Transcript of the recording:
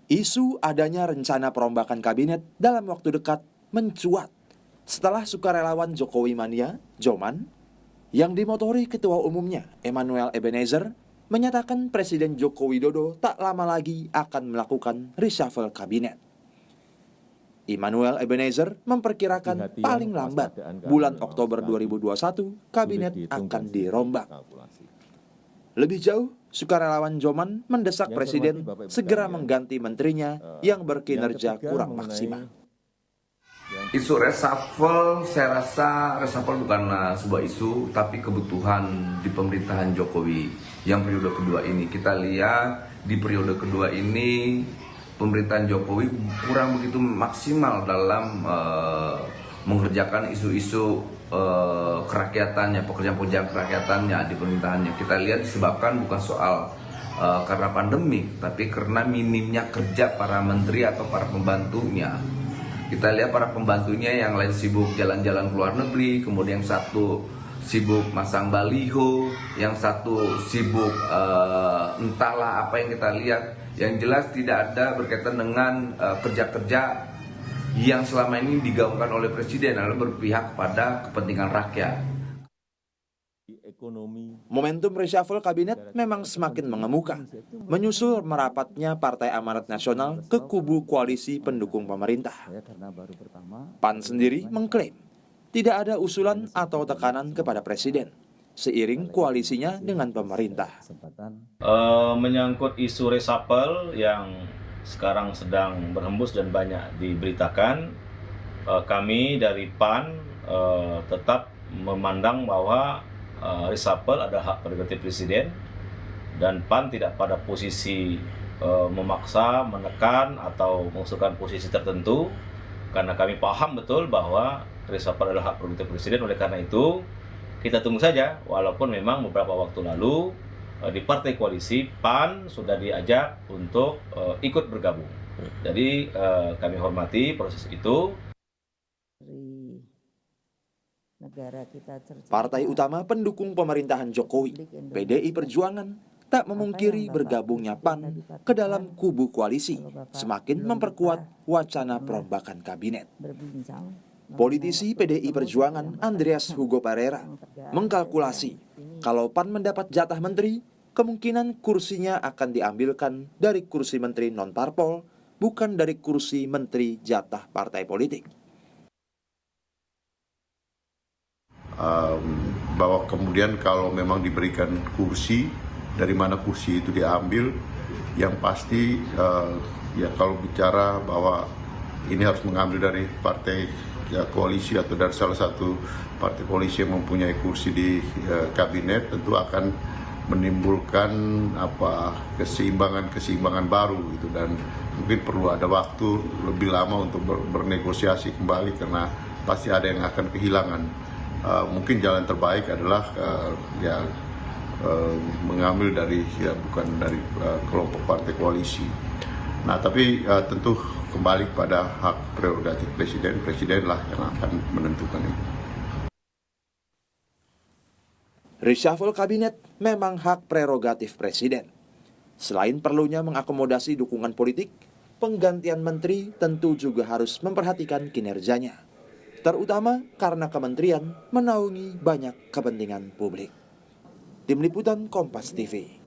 Isu adanya rencana perombakan kabinet dalam waktu dekat mencuat setelah sukarelawan Jokowi Mania, Joman, yang dimotori ketua umumnya Emmanuel Ebenezer, menyatakan Presiden Joko Widodo tak lama lagi akan melakukan reshuffle kabinet. Emmanuel Ebenezer memperkirakan paling lambat bulan Oktober 2021 kabinet akan dirombak. Lebih jauh, sukarelawan Joman mendesak Presiden segera mengganti menterinya yang berkinerja kurang maksimal. Isu reshuffle, saya rasa reshuffle bukan sebuah isu, tapi kebutuhan di pemerintahan Jokowi yang periode kedua ini. Kita lihat di periode kedua ini pemerintahan Jokowi kurang begitu maksimal dalam mengerjakan isu-isu kerakyatannya, pekerjaan-pekerjaan kerakyatannya di pemerintahannya. Kita lihat disebabkan bukan soal karena pandemi, tapi karena minimnya kerja para menteri atau para pembantunya. Kita lihat para pembantunya yang lain sibuk jalan-jalan ke luar negeri, kemudian satu sibuk masang baliho, yang satu sibuk entahlah apa yang kita lihat. Yang jelas tidak ada berkaitan dengan kerja-kerja yang selama ini digaungkan oleh Presiden, lalu berpihak pada kepentingan rakyat. Momentum reshuffle kabinet memang semakin mengemuka, menyusul merapatnya Partai Amanat Nasional ke kubu koalisi pendukung pemerintah. PAN sendiri mengklaim tidak ada usulan atau tekanan kepada Presiden, seiring koalisinya dengan pemerintah. Menyangkut isu reshuffle yang sekarang sedang berhembus dan banyak diberitakan, kami dari PAN tetap memandang bahwa reshuffle ada hak prerogatif Presiden, dan PAN tidak pada posisi memaksa, menekan, atau mengusulkan posisi tertentu, karena kami paham betul bahwa reshuffle adalah hak prerogatif Presiden. Oleh karena itu, kita tunggu saja, walaupun memang beberapa waktu lalu di partai koalisi PAN sudah diajak untuk ikut bergabung. Jadi kami hormati proses itu. Partai utama pendukung pemerintahan Jokowi, PDI Perjuangan, tak memungkiri bergabungnya PAN ke dalam kubu koalisi semakin memperkuat wacana perombakan kabinet. Politisi PDI Perjuangan Andreas Hugo Pereira mengkalkulasi kalau PAN mendapat jatah menteri, kemungkinan kursinya akan diambilkan dari kursi menteri non-parpol, bukan dari kursi menteri jatah partai politik. Bahwa kemudian kalau memang diberikan kursi, dari mana kursi itu diambil, yang pasti ya kalau bicara bahwa ini harus mengambil dari partai koalisi atau dari salah satu partai koalisi yang mempunyai kursi di kabinet, tentu akan menimbulkan keseimbangan baru gitu, dan mungkin perlu ada waktu lebih lama untuk bernegosiasi kembali karena pasti ada yang akan kehilangan. Mungkin jalan terbaik adalah mengambil dari bukan dari kelompok partai koalisi. Nah, tapi tentu kembali pada hak prerogatif Presiden. Presidenlah yang akan menentukan itu. Reshuffle kabinet memang hak prerogatif Presiden. Selain perlunya mengakomodasi dukungan politik, penggantian menteri tentu juga harus memperhatikan kinerjanya, terutama karena kementerian menaungi banyak kepentingan publik. Tim Liputan Kompas TV.